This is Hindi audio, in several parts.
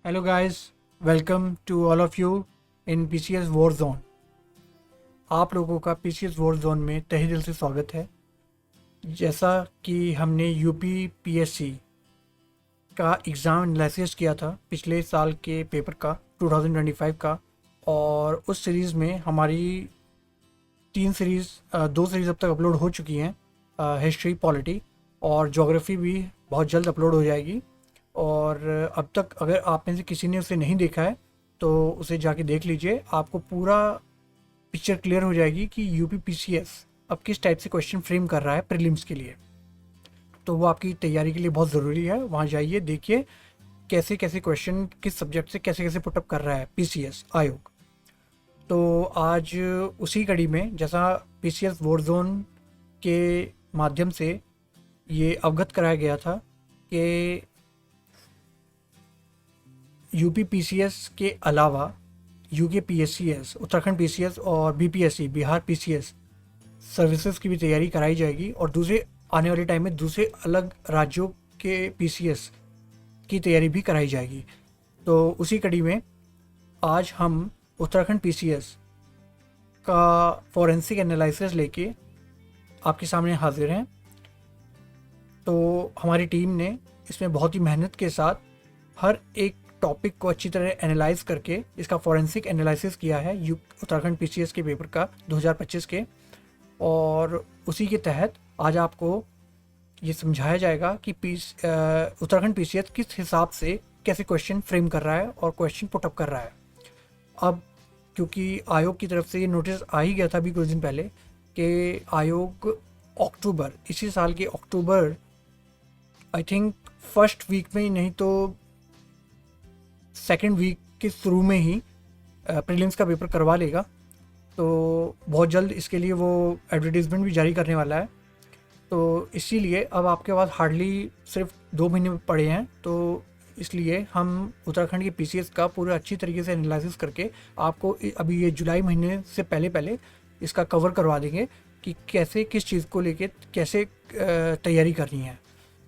Hello guys, welcome to all of you in PCS War Zone। आप लोगों का PCS War Zone में तहे दिल से स्वागत है। जैसा कि हमने यूपी पीएससी का एग्ज़ाम एनालिसिस किया था पिछले साल के पेपर का 2025 का, और उस सीरीज़ में हमारी दो सीरीज़ अब तक अपलोड हो चुकी हैं। हिस्ट्री, पॉलिटी और ज्योग्राफी भी बहुत जल्द अपलोड हो जाएगी। और अब तक अगर आप में से किसी ने उसे नहीं देखा है तो उसे जाके देख लीजिए, आपको पूरा पिक्चर क्लियर हो जाएगी कि यूपी पीसीएस अब किस टाइप से क्वेश्चन फ्रेम कर रहा है प्रीलिम्स के लिए। तो वो आपकी तैयारी के लिए बहुत ज़रूरी है। वहाँ जाइए, देखिए कैसे कैसे क्वेश्चन किस सब्जेक्ट से कैसे कैसे पुटअप कर रहा है पीसीएस आयोग। तो आज उसी कड़ी में, जैसा पीसीएस वॉर जोन के माध्यम से ये अवगत कराया गया था कि यूपी पीसीएस के अलावा यूके पीएससीएस, उत्तराखंड पीसीएस और बीपीएससी, बिहार पीसीएस सर्विसेज की भी तैयारी कराई जाएगी, और दूसरे आने वाले टाइम में दूसरे अलग राज्यों के पीसीएस की तैयारी भी कराई जाएगी। तो उसी कड़ी में आज हम उत्तराखंड पीसीएस का फॉरेंसिक एनालिसिस लेके आपके सामने हाजिर हैं। तो हमारी टीम ने इसमें बहुत ही मेहनत के साथ हर एक टॉपिक को अच्छी तरह एनालाइज करके इसका फॉरेंसिक एनालिसिस किया है उत्तराखंड पीसीएस के पेपर का 2025 के। और उसी के तहत आज आपको ये समझाया जाएगा कि उत्तराखंड पीसीएस किस हिसाब से कैसे क्वेश्चन फ्रेम कर रहा है और क्वेश्चन पुटअप कर रहा है। अब क्योंकि आयोग की तरफ से ये नोटिस आ ही गया था अभी कुछ दिन पहले कि आयोग अक्टूबर, इसी साल के अक्टूबर, आई थिंक फर्स्ट वीक में ही नहीं तो सेकेंड वीक के शुरू में ही प्रीलिम्स का पेपर करवा लेगा। तो बहुत जल्द इसके लिए वो एडवर्टीज़मेंट भी जारी करने वाला है। तो इसीलिए अब आपके पास हार्डली सिर्फ 2 महीने पड़े हैं, तो इसलिए हम उत्तराखंड के पीसीएस का पूरा अच्छी तरीके से एनालिसिस करके आपको अभी ये जुलाई महीने से पहले पहले इसका कवर करवा देंगे कि कैसे किस चीज़ को लेके कैसे तैयारी करनी है।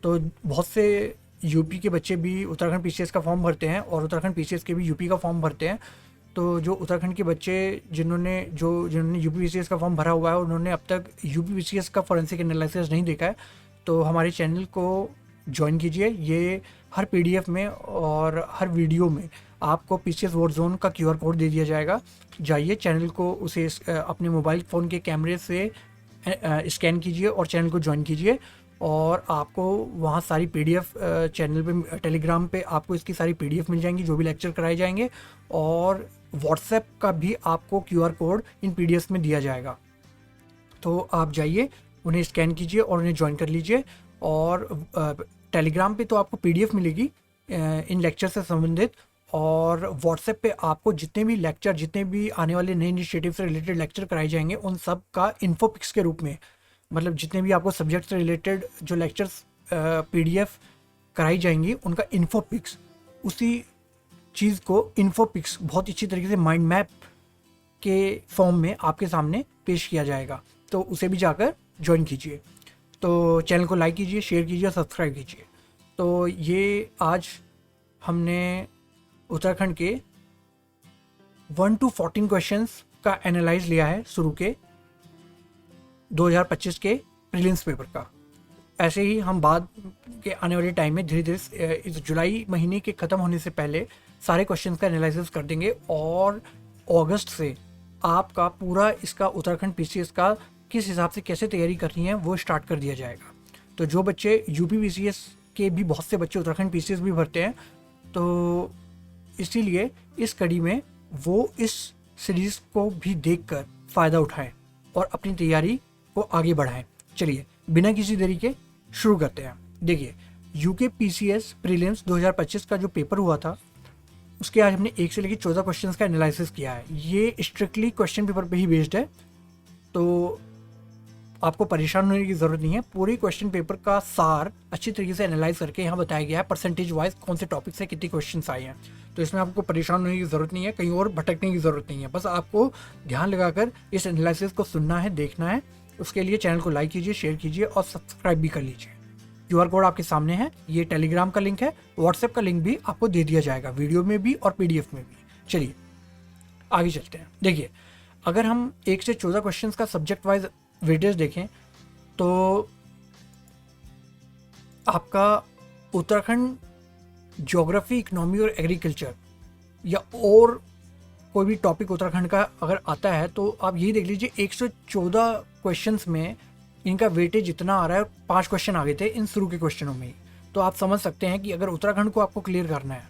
तो बहुत से यूपी के बच्चे भी उत्तराखंड पीसीएस का फॉर्म भरते हैं और उत्तराखंड पीसीएस के भी यूपी का फॉर्म भरते हैं। तो जो उत्तराखंड के बच्चे जिन्होंने यूपी पीसीएस का फॉर्म भरा हुआ है, उन्होंने अब तक यूपी पीसीएस का फॉरेंसिक एनालिसिस नहीं देखा है, तो हमारे चैनल को ज्वाइन कीजिए। ये हर पीडीएफ में और हर वीडियो में आपको पीसीएस वॉर जोन का क्यूआर कोड दे दिया जाएगा। जाइए चैनल को उसे अपने मोबाइल फ़ोन के कैमरे से स्कैन कीजिए और चैनल को ज्वाइन कीजिए, और आपको वहाँ सारी पीडीएफ चैनल पे, टेलीग्राम पे आपको इसकी सारी पीडीएफ मिल जाएंगी जो भी लेक्चर कराए जाएंगे, और व्हाट्सएप का भी आपको क्यूआर कोड इन पीडीएफ में दिया जाएगा। तो आप जाइए, उन्हें स्कैन कीजिए और उन्हें ज्वाइन कर लीजिए। और टेलीग्राम पे तो आपको पीडीएफ मिलेगी इन लेक्चर से संबंधित, और व्हाट्सएप पे आपको जितने भी लेक्चर, जितने भी आने वाले नए इनिशिएटिव से रिलेटेड लेक्चर कराए जाएंगे, उन सब का इन्फोपिक्स के रूप में, मतलब जितने भी आपको सब्जेक्ट से रिलेटेड जो लेक्चर्स पीडीएफ कराई जाएंगी उनका इन्फोपिक्स, उसी चीज़ को इन्फोपिक्स बहुत अच्छी तरीके से माइंड मैप के फॉर्म में आपके सामने पेश किया जाएगा। तो उसे भी जाकर ज्वाइन कीजिए। तो चैनल को लाइक कीजिए, शेयर कीजिए और सब्सक्राइब कीजिए। तो ये आज हमने उत्तराखंड के 1 to 14 क्वेश्चंस का एनालाइज लिया है शुरू के 2025 के प्रीलिम्स पेपर का। ऐसे ही हम बाद के आने वाले टाइम में धीरे धीरे इस जुलाई महीने के ख़त्म होने से पहले सारे क्वेश्चंस का एनालिसिस कर देंगे, और अगस्त से आपका पूरा इसका उत्तराखंड पीसीएस का किस हिसाब से कैसे तैयारी करनी है वो स्टार्ट कर दिया जाएगा। तो जो बच्चे यूपी पीसीएस के भी, बहुत से बच्चे उत्तराखंड पीसीएस भी भरते हैं, तो इसीलिए इस कड़ी में वो इस सीरीज़ को भी देखकर फ़ायदा उठाएं और अपनी तैयारी को आगे बढ़ाएं। चलिए बिना किसी देरी के शुरू करते हैं। देखिए, यूके पीसीएस प्रीलिम्स 2025 का जो पेपर हुआ था उसके आज हमने 1 से लेकर 14 क्वेश्चंस का एनालिसिस किया है। ये स्ट्रिक्टली क्वेश्चन पेपर पे ही बेस्ड है, तो आपको परेशान होने की ज़रूरत नहीं है। पूरे क्वेश्चन पेपर का सार अच्छी तरीके से एनालाइज करके यहाँ बताया गया है, परसेंटेज वाइज कौन से टॉपिक से कितने क्वेश्चंस आए हैं। तो इसमें आपको परेशान होने की ज़रूरत नहीं है, कहीं और भटकने की ज़रूरत नहीं है। बस आपको ध्यान लगाकर इस एनालिसिस को सुनना है, देखना है। उसके लिए चैनल को लाइक कीजिए, शेयर कीजिए और सब्सक्राइब भी कर लीजिए। QR कोड आपके सामने है, ये टेलीग्राम का लिंक है, व्हाट्सएप का लिंक भी आपको दे दिया जाएगा, वीडियो में भी और PDF में भी। चलिए आगे चलते हैं। देखिए, अगर हम 1 से 14 क्वेश्चंस का सब्जेक्ट वाइज वेटेज देखें तो आपका उत्तराखंड ज्योग्राफी, इकोनॉमी और एग्रीकल्चर या और कोई भी टॉपिक उत्तराखंड का अगर आता है तो आप यही देख लीजिए 114 क्वेश्चंस में इनका वेटेज इतना आ रहा है। 5 क्वेश्चन आगे थे इन शुरू के क्वेश्चनों में ही। तो आप समझ सकते हैं कि अगर उत्तराखंड को आपको क्लियर करना है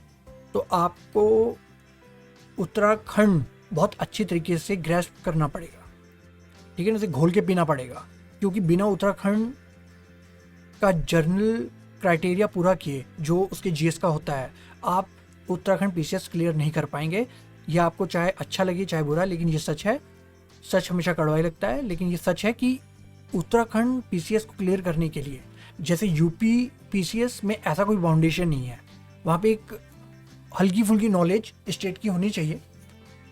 तो आपको उत्तराखंड बहुत अच्छी तरीके से ग्रैस्प करना पड़ेगा, ठीक है ना, उसे घोल के पीना पड़ेगा, क्योंकि बिना उत्तराखंड का जर्नल क्राइटेरिया पूरा किए जो उसके GS का होता है, आप उत्तराखंड PCS क्लियर नहीं कर पाएंगे। यह आपको चाहे अच्छा लगे चाहे बुरा, लेकिन ये सच है। सच हमेशा कड़वा ही लगता है, लेकिन ये सच है कि उत्तराखंड PCS को क्लियर करने के लिए, जैसे UP PCS में ऐसा कोई फाउंडेशन नहीं है, वहाँ पे एक हल्की फुल्की नॉलेज स्टेट की होनी चाहिए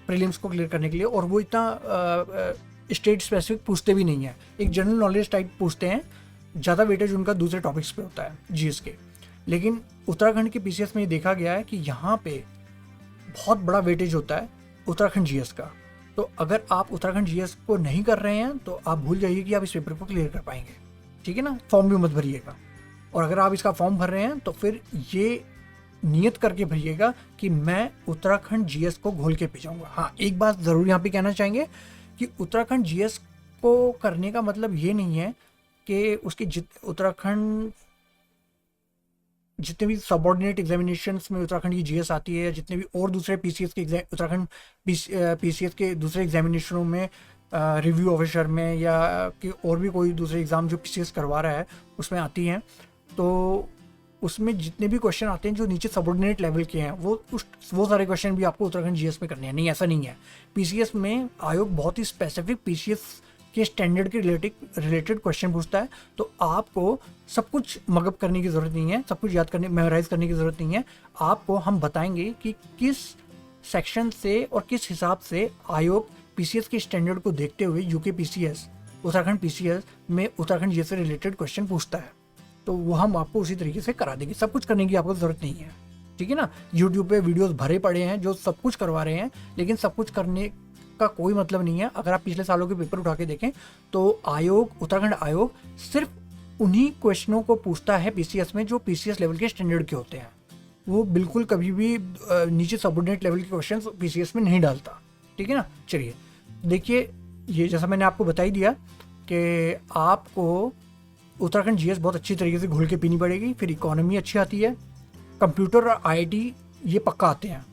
प्रीलिम्स को क्लियर करने के लिए, और वो इतना स्टेट स्पेसिफिक पूछते भी नहीं है, एक जनरल नॉलेज टाइप पूछते हैं। ज़्यादा वेटेज उनका दूसरे टॉपिक्स पे होता है GS के। लेकिन उत्तराखंड के PCS में ये देखा गया है कि यहाँ पे बहुत बड़ा वेटेज होता है उत्तराखंड GS का। तो अगर आप उत्तराखंड GS को नहीं कर रहे हैं तो आप भूल जाइए कि आप इस पेपर को क्लियर कर पाएंगे, ठीक है ना। फॉर्म भी मत भरिएगा, और अगर आप इसका फॉर्म भर रहे हैं तो फिर ये नियत करके भरिएगा कि मैं उत्तराखंड GS को घोल के पी जाऊँगा। हाँ, एक बात ज़रूर यहाँ पे कहना चाहेंगे कि उत्तराखंड GS को करने का मतलब ये नहीं है कि उसकी उत्तराखंड जितने भी सबऑर्डिनेट एग्जामिनेशंस में उत्तराखंड की GS आती है, या जितने भी और दूसरे PCS के उत्तराखंड PCS के दूसरे एग्जामिनेशनों में रिव्यू ऑफिसर में या कि और भी कोई दूसरे एग्ज़ाम जो PCS करवा रहा है उसमें आती हैं, तो उसमें जितने भी क्वेश्चन आते हैं जो नीचे सबऑर्डिनेट लेवल के हैं वो सारे क्वेश्चन भी आपको उत्तराखंड GS में करने हैं। नहीं, ऐसा नहीं है। PCS में आयोग बहुत ही स्पेसिफिक PCS के स्टैंडर्ड के रिलेटेड क्वेश्चन पूछता है, तो आपको सब कुछ मगअप करने की ज़रूरत नहीं है, सब कुछ याद करने, मेमोराइज करने की ज़रूरत नहीं है। आपको हम बताएंगे कि किस सेक्शन से और किस हिसाब से आयोग PCS के स्टैंडर्ड को देखते हुए UK PCS, उत्तराखंड PCS में उत्तराखंड GS से रिलेटेड क्वेश्चन पूछता है, तो वो हम आपको उसी तरीके से करा देंगे। सब कुछ करने की आपको ज़रूरत नहीं है, ठीक है ना। यूट्यूब पे वीडियोस भरे पड़े हैं जो सब कुछ करवा रहे हैं, लेकिन सब कुछ करने का कोई मतलब नहीं है। अगर आप पिछले सालों के पेपर उठा के देखें तो आयोग, उत्तराखंड आयोग सिर्फ उन्हीं क्वेश्चनों को पूछता है PCS में जो PCS लेवल के स्टैंडर्ड के होते हैं। वो बिल्कुल कभी भी नीचे सबऑर्डिनेट लेवल के क्वेश्चन PCS में नहीं डालता, ठीक है ना। चलिए देखिए, ये जैसा मैंने आपको बता ही दिया कि आपको उत्तराखंड GS बहुत अच्छी तरीके से घोल के पीनी पड़ेगी। फिर इकोनॉमी अच्छी आती है, कंप्यूटर और IIT ये पक्का आते हैं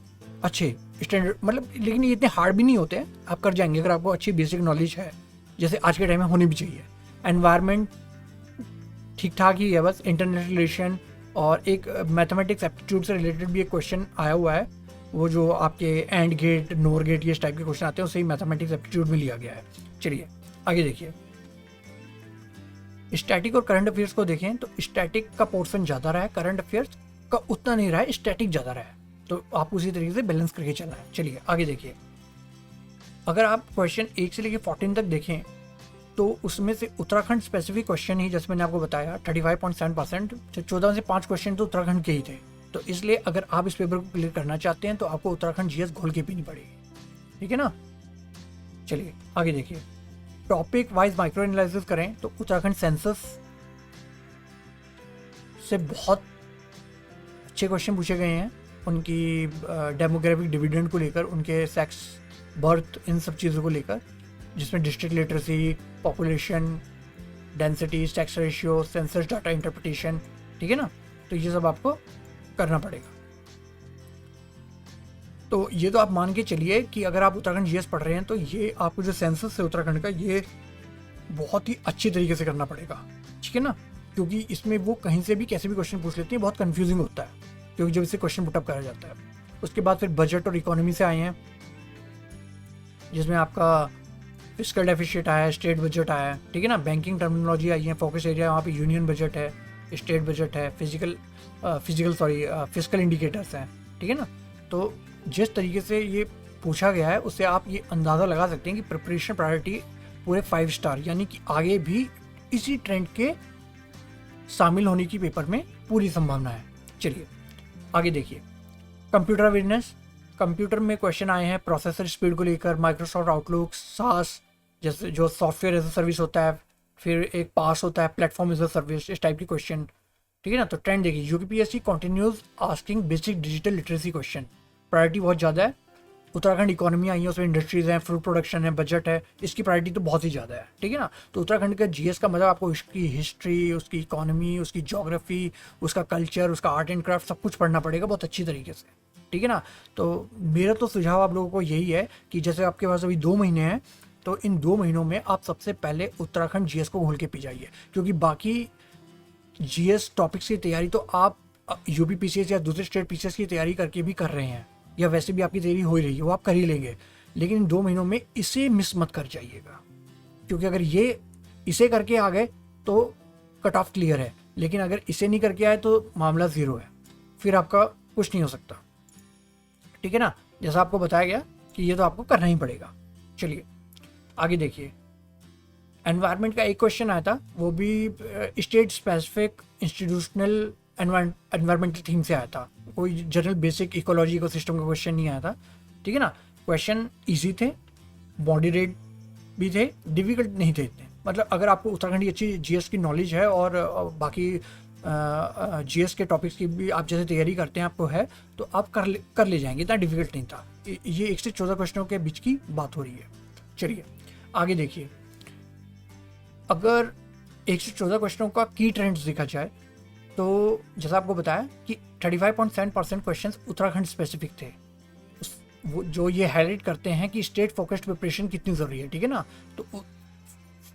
अच्छे स्टैंडर्ड, मतलब, लेकिन ये इतने हार्ड भी नहीं होते हैं, आप कर जाएंगे अगर आपको अच्छी बेसिक नॉलेज है, जैसे आज के टाइम में होनी भी चाहिए। एनवायरनमेंट ठीक ठाक ही है, बस इंटरनेशनल रिलेशन और एक मैथमेटिक्स एप्टीट्यूड से रिलेटेड भी एक क्वेश्चन आया हुआ है, वो जो आपके एंड गेट, नोर गेट, ये इस टाइप के क्वेश्चन आते हैं, उससे ही मैथमेटिक्स एप्टीट्यूड में लिया गया है। चलिए आगे देखिए, स्टैटिक और करंट अफेयर्स को देखें तो स्टैटिक का पोर्शन ज़्यादा रहा है, करंट अफेयर्स का उतना नहीं रहा है, स्टैटिक ज़्यादा रहा है, तो आप उसी तरीके से बैलेंस करके चलना है। चलिए आगे देखिए, अगर आप क्वेश्चन 1 से लेकर 14 तक देखें तो उसमें से उत्तराखंड स्पेसिफिक क्वेश्चन ही, जैसे मैंने आपको बताया 35.7%, 14 से 5 क्वेश्चन तो उत्तराखंड के ही थे। तो इसलिए अगर आप इस पेपर को क्लियर करना चाहते हैं तो आपको उत्तराखंड GS घोल के पीनी पड़ेगी, ठीक है ना। चलिए आगे देखिए, टॉपिक वाइज माइक्रो एनालिसिस करें तो उत्तराखंड सेंसस से बहुत अच्छे क्वेश्चन पूछे गए हैं, उनकी डेमोग्राफिक डिविडेंड को लेकर, उनके सेक्स, बर्थ, इन सब चीज़ों को लेकर, जिसमें district literacy, population density, sex ratio, census data interpretation, ठीक है ना। तो ये सब आपको करना पड़ेगा। तो ये तो आप मान के चलिए कि अगर आप उत्तराखंड GS पढ़ रहे हैं तो ये आपको जो सेंसस है उत्तराखंड का, ये बहुत ही अच्छी तरीके से करना पड़ेगा, ठीक है ना, क्योंकि इसमें वो कहीं से भी कैसे भी क्वेश्चन पूछ लेते हैं, बहुत कंफ्यूजिंग होता है, क्योंकि जब इससे क्वेश्चन पुटअप करा जाता है। उसके बाद फिर बजट और इकोनॉमी से आए हैं, जिसमें आपका फिस्कल डेफिसिट आया है, स्टेट बजट आया है, ठीक है ना, बैंकिंग टर्मिनोलॉजी आई है, फोकस एरिया वहाँ पे यूनियन बजट है, स्टेट बजट है, फिजिकल इंडिकेटर्स हैं, ठीक है ना। तो जिस तरीके से ये पूछा गया है उससे आप ये अंदाज़ा लगा सकते हैं कि प्रिपरेशन प्रायोरिटी पूरे 5 स्टार, यानी कि आगे भी इसी ट्रेंड के शामिल होने की पेपर में पूरी संभावना है। चलिए आगे देखिए, कंप्यूटर अवेयरनेस। कंप्यूटर में क्वेश्चन आए हैं प्रोसेसर स्पीड को लेकर, माइक्रोसॉफ्ट आउटलुक, सास जैसे जो सॉफ्टवेयर एज ए सर्विस होता है, फिर एक पास होता है प्लेटफॉर्म एज ए सर्विस, इस टाइप की क्वेश्चन, ठीक है ना। तो ट्रेंड देखिए, UPSC continues asking basic digital literacy question, priority बहुत ज़्यादा है। उत्तराखंड इकोनॉमी आई है, उसमें इंडस्ट्रीज हैं, फूड प्रोडक्शन है, बजट है, इसकी प्रायोरिटी तो बहुत ही ज़्यादा है, ठीक है ना। तो उत्तराखंड का जीएस का मतलब आपको उसकी हिस्ट्री, उसकी इकोनॉमी, उसकी ज्योग्राफी, उसका कल्चर, उसका आर्ट एंड क्राफ्ट सब कुछ पढ़ना पड़ेगा बहुत अच्छी तरीके से, ठीक है ना। तो मेरा तो सुझाव आप लोगों को यही है कि जैसे आपके पास अभी 2 महीने हैं, तो इन 2 महीनों में आप सबसे पहले उत्तराखंड जीएस को घोल के पी जाइए, क्योंकि बाकी जीएस टॉपिक्स की तैयारी तो आप यूपी पीसीएस या दूसरे स्टेट पीसीएस की तैयारी करके भी कर रहे हैं, या वैसे भी आपकी तैयारी हो ही रही है, वो आप कर ही लेंगे। लेकिन इन 2 महीनों में इसे मिस मत कर जाइएगा, क्योंकि अगर ये इसे करके आ गए तो कट ऑफ क्लियर है, लेकिन अगर इसे नहीं करके आए तो मामला ज़ीरो है, फिर आपका कुछ नहीं हो सकता, ठीक है ना। जैसा आपको बताया गया कि ये तो आपको करना ही पड़ेगा। चलिए आगे देखिए, एनवायरनमेंट का एक क्वेश्चन आया था, वो भी state specific institutional environmental theme से आया था, कोई general basic ecology ecosystem का क्वेश्चन नहीं आया था, ठीक है ना। क्वेश्चन इजी थे, मॉडरेट भी थे, डिफिकल्ट नहीं थे इतने। मतलब अगर आपको उत्तराखंड की अच्छी जीएस की नॉलेज है और बाकी जीएस के टॉपिक्स की भी आप जैसे तैयारी करते हैं आपको है, तो आप कर ले जाएंगे, इतना डिफिकल्ट नहीं था। ये 1 से 14 क्वेश्चनों के बीच की बात हो रही है। चलिए आगे देखिए, अगर 1 से 14 क्वेश्चनों का की ट्रेंड्स देखा जाए तो जैसा आपको बताया कि 35.7% क्वेश्चंस उत्तराखंड स्पेसिफिक थे। वो जो ये हाईलाइट करते हैं कि स्टेट फोकस्ड प्रिपरेशन कितनी ज़रूरी है, ठीक है ना। तो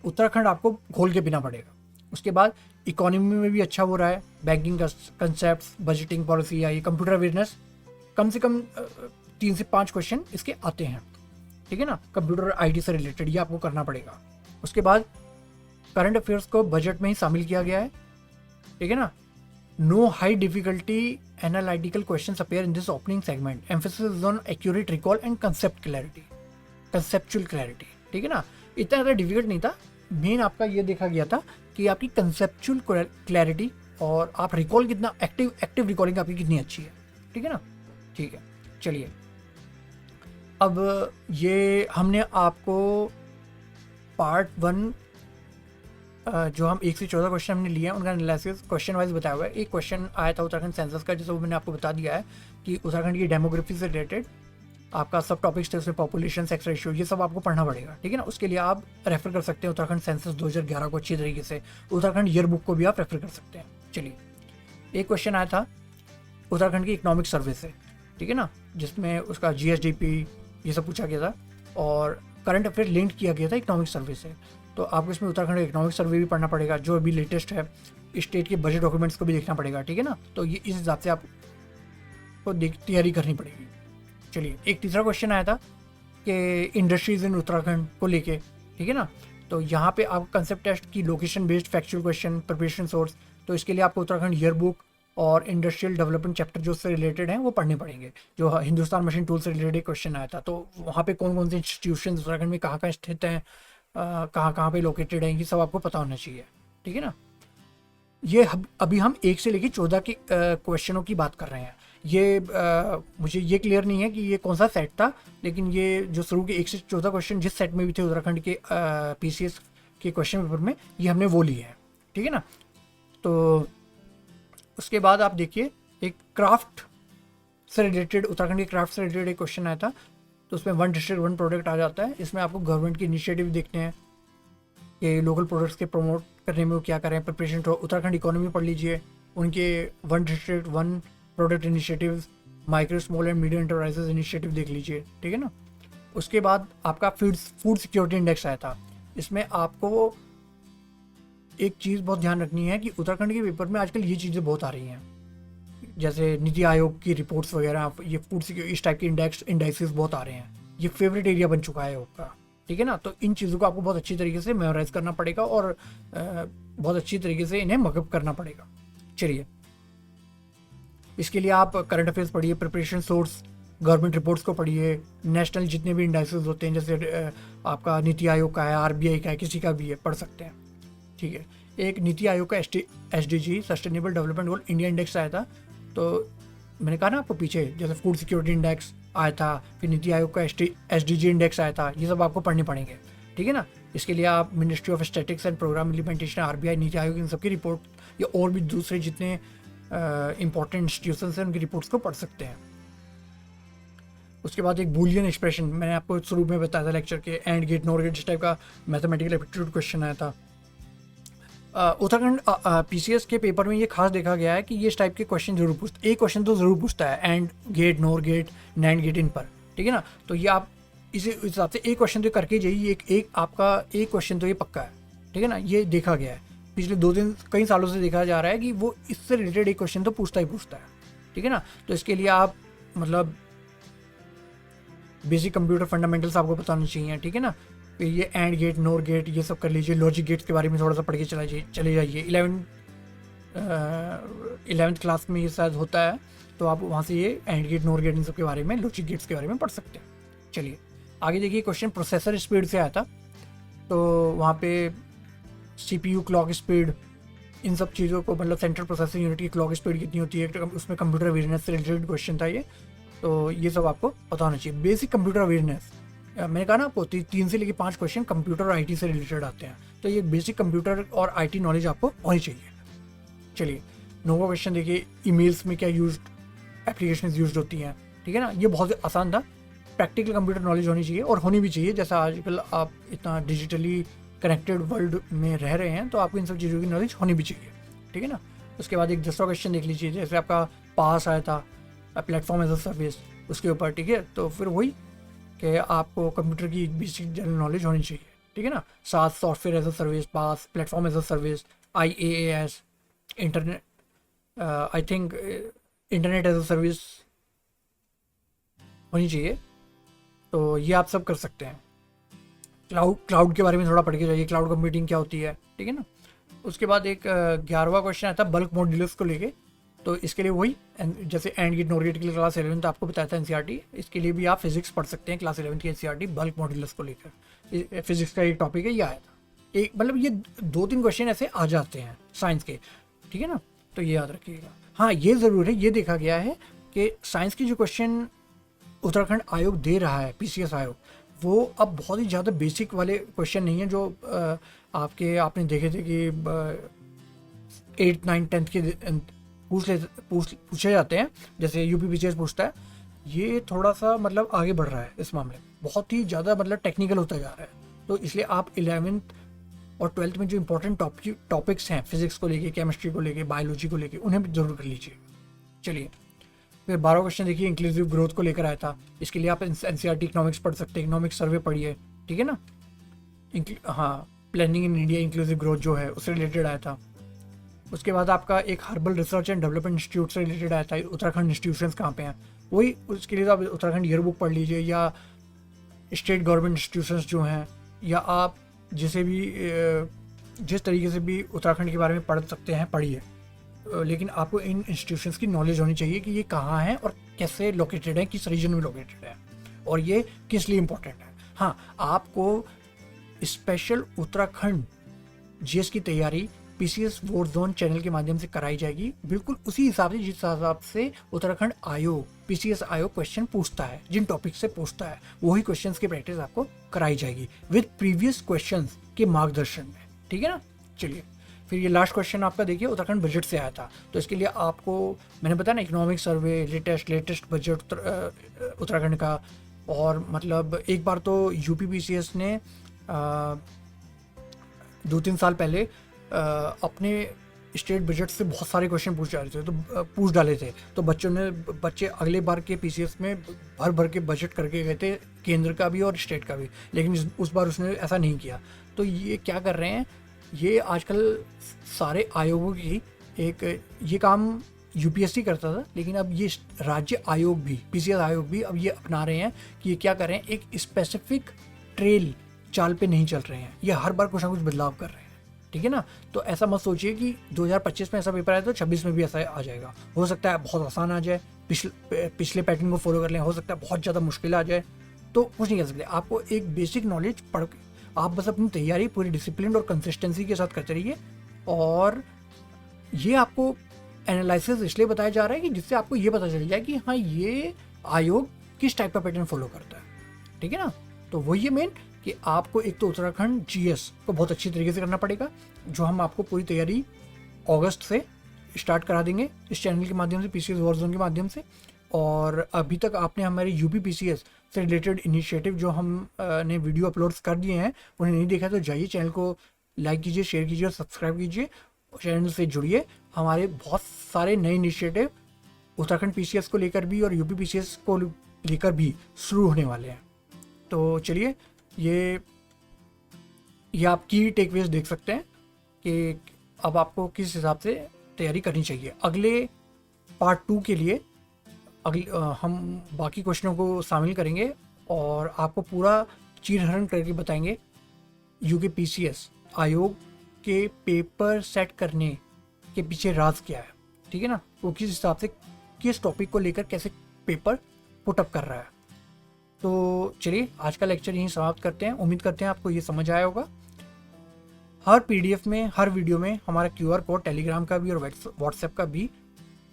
उत्तराखंड आपको घोल के पीना पड़ेगा। उसके बाद इकोनॉमी में भी अच्छा हो रहा है, बैंकिंग कंसेप्ट, बजटिंग पॉलिसी आई, कंप्यूटर अवेयरनेस, कम से कम 3 से 5 क्वेश्चन इसके आते हैं, ठीक है ना। कंप्यूटर आईटी से रिलेटेड ये आपको करना पड़ेगा। उसके बाद करंट अफेयर्स को बजट में ही शामिल किया गया है, ठीक है ना। No high difficulty analytical questions appear in this opening segment, emphasis on accurate recall and conceptual clarity, ठीक है ना। इतना ज़्यादा डिफिकल्ट नहीं था, मेन आपका ये देखा गया था कि आपकी कंसेप्चुअल क्लैरिटी और आप रिकॉल कितना एक्टिव रिकॉलिंग आपकी कितनी अच्छी है, ठीक है ना। ठीक है, चलिए अब ये हमने आपको पार्ट 1 जो हम 1 से 14 क्वेश्चन हमने लिए हैं उनका एनालिसिस क्वेश्चन वाइज बताया हुआ है। एक क्वेश्चन आया था उत्तराखंड सेंसस का, जैसे वो मैंने आपको बता दिया है कि उत्तराखंड की डेमोग्राफी से रिलेटेड आपका सब टॉपिक्स थे, उसमें पॉपुलेशन, सेक्स रेशियो, ये सब आपको पढ़ना पड़ेगा, ठीक है ना। उसके लिए आप रेफर कर सकते हैं उत्तराखंड सेंसस 2011 को अच्छी तरीके से, उत्तराखंड ईयर बुक को भी आप रेफर कर सकते हैं। चलिए एक क्वेश्चन आया था उत्तराखंड की इकोनॉमिक सर्वे से, ठीक है ना, जिसमें उसका जीएसडीपी ये सब पूछा गया था और करंट अफेयर लिंक किया गया था इकोनॉमिक सर्वे से। तो आपको इसमें उत्तराखंड का इकोनॉमिक सर्वे भी पढ़ना पड़ेगा जो अभी लेटेस्ट है, स्टेट के बजट डॉक्यूमेंट्स को भी देखना पड़ेगा, ठीक है ना। तो ये इस हिसाब से आपको तैयारी करनी पड़ेगी। चलिए एक तीसरा क्वेश्चन आया था कि इंडस्ट्रीज इन उत्तराखंड को लेके, ठीक है ना। तो यहाँ पे आप कंसेप्ट टेस्ट की location based factual question, preparation source, तो इसके लिए आपको उत्तराखंड ईयर बुक और इंडस्ट्रियल डेवलपमेंट चैप्टर जो उससे रिलेटेड हैं वो पढ़ने पड़ेंगे। जो हिंदुस्तान मशीन टूल से रिलेटेड क्वेश्चन आया था, तो वहाँ पे कौन कौन से इंस्टीट्यूशन उत्तराखंड में कहाँ स्थित हैं, कहाँ कहाँ पे लोकेटेड हैं, ये सब आपको पता होना चाहिए, ठीक है ना। ये अभी हम 1 से लेकर 14 के क्वेश्चनों की बात कर रहे हैं। ये मुझे ये क्लियर नहीं है कि ये कौन सा सेट था, लेकिन ये जो शुरू के 1 से 14 क्वेश्चन जिस सेट में भी थे उत्तराखंड के पीसीएस के क्वेश्चन पेपर में, ये हमने वो लिए हैं, ठीक है ना। तो उसके बाद आप देखिए एक क्राफ्ट से रिलेटेड, उत्तराखंड के क्राफ्ट से रिलेटेड एक क्वेश्चन आया था, तो उसमें 1 डिस्ट्रिक्ट 1 प्रोडक्ट आ जाता है। इसमें आपको गवर्नमेंट के इनिशिएटिव देखने हैं कि लोकल प्रोडक्ट्स के प्रमोट करने में वो क्या करें, प्रिपरेशन तो उत्तराखंड इकोनॉमी पढ़ लीजिए, उनके 1 district 1 product initiative, micro small and medium enterprises initiative देख लीजिए, ठीक है ना। उसके बाद आपका फूड सिक्योरिटी इंडेक्स आया था। इसमें आपको एक चीज़ बहुत ध्यान रखनी है कि उत्तराखंड के पेपर में आजकल ये चीज़ें बहुत आ रही हैं, जैसे नीति आयोग की रिपोर्ट्स वगैरह, ये फूड सिक्योरिटी, इस टाइप के इंडेक्सेस बहुत आ रहे हैं। ये फेवरेट एरिया बन चुका है आयोग का, ठीक है ना। तो इन चीज़ों को आपको बहुत अच्छी तरीके से मेमोराइज करना पड़ेगा और बहुत अच्छी तरीके से इन्हें मगअप करना पड़ेगा। चलिए इसके लिए आप करंट अफेयर्स पढ़िए, प्रिपरेशन सोर्स, गवर्नमेंट रिपोर्ट्स को पढ़िए, नेशनल जितने भी इंडेक्सेस होते हैं, जैसे आपका नीति आयोग का है, आरबीआई का है, किसी का भी है, पढ़ सकते हैं, ठीक है। एक नीति आयोग का SDG sustainable development goal India index आया था। तो मैंने कहा ना आपको पीछे, जैसे फूड सिक्योरिटी इंडेक्स आया था, फिर नीति आयोग का SDG इंडेक्स आया था, ये सब आपको पढ़ने पड़ेंगे, ठीक है ना। इसके लिए आप ministry of statics and programme implementation, RBI, NITI आयोग, इन सबकी रिपोर्ट या और भी दूसरे जितने इंपॉर्टेंट इंस्टीट्यूशंस हैं उनकी रिपोर्ट्स को पढ़ सकते हैं। उसके बाद एक बूलियन एक्सप्रेशन, मैंने आपको शुरू में बताया था लेक्चर के, एंड गेट नॉर गेट, इस टाइप का मैथमेटिकल एप्टीट्यूड क्वेश्चन आया था। उत्तराखंड PCS के पेपर में ये खास देखा गया है कि ये इस टाइप के क्वेश्चन जरूर पूछता, एक क्वेश्चन तो ज़रूर पूछता है, and gate, nor gate, nand gate, इन पर, ठीक है ना। तो ये आप इस हिसाब से एक क्वेश्चन तो करके जाइए, एक आपका एक क्वेश्चन तो ये पक्का है, ठीक है ना। ये देखा गया है पिछले 2-3 कई सालों से देखा जा रहा है कि वो इससे रिलेटेड एक क्वेश्चन तो पूछता ही पूछता है, ठीक है ना। तो इसके लिए आप मतलब बेसिक कंप्यूटर फंडामेंटल्स आपको बताने चाहिए, ठीक है ना। फिर ये एंड गेट, नोर गेट, ये सब कर लीजिए। लॉजिक गेट्स के बारे में थोड़ा सा पढ़ के चले जाइए। 11th क्लास में ये शायद होता है, तो आप वहाँ से ये एंड गेट, नोर गेट, इन सब के बारे में, लॉजिक गेट्स के बारे में पढ़ सकते हैं। चलिए आगे देखिए, क्वेश्चन प्रोसेसर स्पीड से आया था। तो वहाँ पे CPU क्लॉक स्पीड, इन सब चीज़ों को, मतलब सेंट्रल प्रोसेसिंग यूनिट की क्लॉक स्पीड कितनी होती है, उसमें कंप्यूटर अवेयरनेस से रिलेटेड क्वेश्चन था ये। तो ये सब आपको पता होना चाहिए। बेसिक कंप्यूटर अवेयरनेस, मैंने कहा ना आपको 3 से लेकर 5 क्वेश्चन कंप्यूटर और IT से रिलेटेड आते हैं। तो ये बेसिक कंप्यूटर और IT नॉलेज आपको होनी चाहिए। चलिए नोवा क्वेश्चन देखिए, ईमेल्स में क्या एप्लीकेशन यूज होती हैं, ठीक है ना। ये बहुत आसान था। प्रैक्टिकल कंप्यूटर नॉलेज होनी चाहिए, और होनी भी चाहिए। जैसा आजकल आप इतना डिजिटली कनेक्टेड वर्ल्ड में रह रहे हैं, तो आपको इन सब चीज़ों की नॉलेज होनी भी चाहिए, ठीक है ना। उसके बाद एक दूसरा क्वेश्चन देख लीजिए, जैसे आपका पास आया था प्लेटफॉर्म एज अ सर्विस, उसके ऊपर, ठीक है। तो फिर वही कि आपको कंप्यूटर की बेसिक जनरल नॉलेज होनी चाहिए, ठीक है ना। साथ software as a service, PaaS, platform as a service, IaaS, internet, I think internet as a service होनी चाहिए। तो ये आप सब कर सकते हैं। क्लाउड के बारे में थोड़ा पढ़ के जाइए, क्लाउड कंप्यूटिंग क्या होती है, ठीक है ना। उसके बाद एक 11वां क्वेश्चन आता है बल्क मॉड्यूलस को लेके। तो इसके लिए वही, जैसे एंड गेट, नॉर गेट के लिए क्लास 11 आपको बताया था NCERT, इसके लिए भी आप फिजिक्स पढ़ सकते हैं, क्लास 11 की NCERT बल्क मॉड्यूलस को लेकर। फिजिक्स का एक टॉपिक है, ये आया था एक, मतलब ये 2-3 क्वेश्चन ऐसे आ जाते हैं साइंस के, ठीक है ना। तो ये याद रखिएगा। हाँ, ये ज़रूर है, ये देखा गया है कि साइंस के जो क्वेश्चन उत्तराखंड आयोग दे रहा है, PCS आयोग, वो अब बहुत ही ज़्यादा बेसिक वाले क्वेश्चन नहीं है जो आपने देखे थे कि 8, 9, 10 के पूछे जाते हैं, जैसे UP PCS पूछता है। ये थोड़ा सा मतलब आगे बढ़ रहा है इस मामले में, बहुत ही ज़्यादा मतलब टेक्निकल होता जा रहा है। तो इसलिए आप 11th और 12th में जो इंपॉर्टेंट टॉपिक्स हैं, फिजिक्स को लेके, केमिस्ट्री को लेके, बायोलॉजी को लेके, उन्हें भी जरूर कर लीजिए। चलिए फिर 12वां क्वेश्चन देखिए, इंक्लूसिव ग्रोथ को लेकर आया था। इसके लिए आप NCERT इकोनॉमिक्स पढ़ सकते हैं, इकोनॉमिक्स सर्वे पढ़िए, ठीक है ना। हाँ, planning in India inclusive growth जो है उससे रिलेटेड आया था। उसके बाद आपका एक herbal research and development institute से रिलेटेड आया था, उत्तराखंड इंस्टीट्यूशंस कहाँ पे हैं, वही उसके लिए तो आप उत्तराखंड ईयरबुक पढ़ लीजिए, या स्टेट गवर्नमेंट इंस्टीट्यूशंस जो हैं, या आप जिस तरीके से भी उत्तराखंड के बारे में पढ़ सकते हैं पढ़िए। लेकिन आपको इन इंस्टीट्यूशंस की नॉलेज होनी चाहिए कि ये कहाँ हैं और कैसे लोकेटेड है, किस रीजन में लोकेटेड है, और ये किस लिए इम्पोर्टेंट है। हाँ, आपको स्पेशल उत्तराखंड GS की तैयारी PCS वोट जोन चैनल के माध्यम से कराई जाएगी, बिल्कुल उसी हिसाब से जिस हिसाब से उत्तराखंड आयोग, PCS आयोग क्वेश्चन पूछता है, जिन टॉपिक से पूछता है, वही क्वेश्चंस की प्रैक्टिस आपको कराई जाएगी विद प्रीवियस क्वेश्चंस के मार्गदर्शन में, ठीक है ना। चलिए फिर ये लास्ट क्वेश्चन आपका देखिए, उत्तराखंड बजट से आया था। तो इसके लिए आपको मैंने बताया ना, economic survey, latest budget Uttarakhand का, और मतलब एक बार तो UP PCS ने 2-3 साल पहले अपने स्टेट बजट से बहुत सारे क्वेश्चन पूछ डाले थे। तो बच्चे अगले बार के PCS में भर के बजट करके गए थे, केंद्र का भी और स्टेट का भी, लेकिन उस बार उसने ऐसा नहीं किया। तो ये क्या कर रहे हैं, ये आजकल सारे आयोगों की ये काम UPSC करता था, लेकिन अब ये राज्य आयोग भी, PCS आयोग भी अब ये अपना रहे हैं कि ये क्या कर रहे हैं, एक स्पेसिफिक चाल पे नहीं चल रहे हैं, ये हर बार कुछ ना कुछ बदलाव कर रहे हैं, ठीक है ना। तो ऐसा मत सोचिए कि 2025 में ऐसा पेपर आया तो 26 में भी ऐसा आ जाएगा। हो सकता है बहुत आसान आ जाए, पिछले पैटर्न को फॉलो कर लें, हो सकता है बहुत ज़्यादा मुश्किल आ जाए, तो कुछ नहीं कर सकते। आपको एक बेसिक नॉलेज पढ़ के आप बस अपनी तैयारी पूरी डिसिप्लिन और कंसिस्टेंसी के साथ करते रहिए, और ये आपको एनालिसिस इसलिए बताया जा रहा है कि जिससे आपको ये पता चल जाए कि हाँ ये आयोग किस टाइप का पैटर्न फॉलो करता है, ठीक है ना। तो वही है मेन कि आपको एक तो उत्तराखंड जीएस को बहुत अच्छी तरीके से करना पड़ेगा, जो हम आपको पूरी तैयारी अगस्त से स्टार्ट करा देंगे इस चैनल के माध्यम से, पीसीएस वॉर जोन के माध्यम से। और अभी तक आपने हमारे यूपी पीसीएस से रिलेटेड इनिशिएटिव जो हम ने वीडियो अपलोड्स कर दिए हैं उन्हें नहीं देखा तो जाइए चैनल को लाइक कीजिए, शेयर कीजिए और सब्सक्राइब कीजिए, चैनल से जुड़िए। हमारे बहुत सारे नए इनिशिएटिव उत्तराखंड पीसीएस को लेकर भी और यूपी पीसीएस को लेकर भी शुरू होने वाले हैं। तो चलिए ये आप की टेकअवेज देख सकते हैं कि अब आपको किस हिसाब से तैयारी करनी चाहिए। अगले पार्ट 2 के लिए हम बाकी क्वेश्चनों को शामिल करेंगे और आपको पूरा चीरहरण करके बताएंगे यूके पीसीएस आयोग के पेपर सेट करने के पीछे राज क्या है, ठीक है ना। वो किस हिसाब से किस टॉपिक को लेकर कैसे पेपर पुटअप कर रहा है। तो चलिए आज का लेक्चर यहीं समाप्त करते हैं। उम्मीद करते हैं आपको ये समझ आया होगा। हर पीडीएफ में, हर वीडियो में हमारा क्यूआर कोड टेलीग्राम का भी और व्हाट्सएप का भी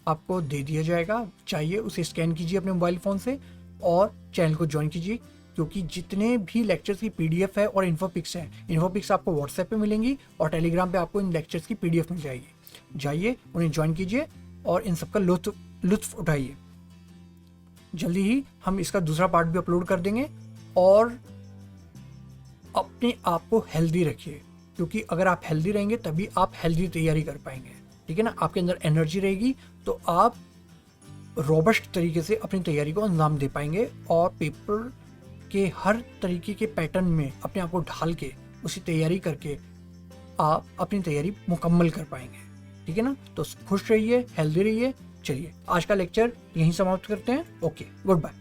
आपको दे दिया जाएगा। चाहिए उसे स्कैन कीजिए अपने मोबाइल फ़ोन से और चैनल को ज्वाइन कीजिए, क्योंकि जितने भी लेक्चर्स की पीडीएफ है और इन्फोपिक्स हैं, इन्फोपिक्स आपको व्हाट्सएप पे मिलेंगी और टेलीग्राम पे आपको इन लेक्चर्स की पीडीएफ मिल जाएगी। जाइए उन्हें ज्वाइन कीजिए और इन सबका लुत्फ उठाइए। जल्दी ही हम इसका दूसरा पार्ट भी अपलोड कर देंगे। और अपने आप को हेल्दी रखिए, क्योंकि अगर आप हेल्दी रहेंगे तभी आप हेल्दी तैयारी कर पाएंगे, ठीक है ना। आपके अंदर एनर्जी रहेगी तो आप रोबस्ट तरीके से अपनी तैयारी को अंजाम दे पाएंगे और पेपर के हर तरीके के पैटर्न में अपने आप को ढाल के उसी तैयारी करके आप अपनी तैयारी मुकम्मल कर पाएंगे, ठीक है ना। तो खुश रहिए, हेल्दी रहिए। चलिए आज का लेक्चर यहीं समाप्त करते हैं। Okay, good bye.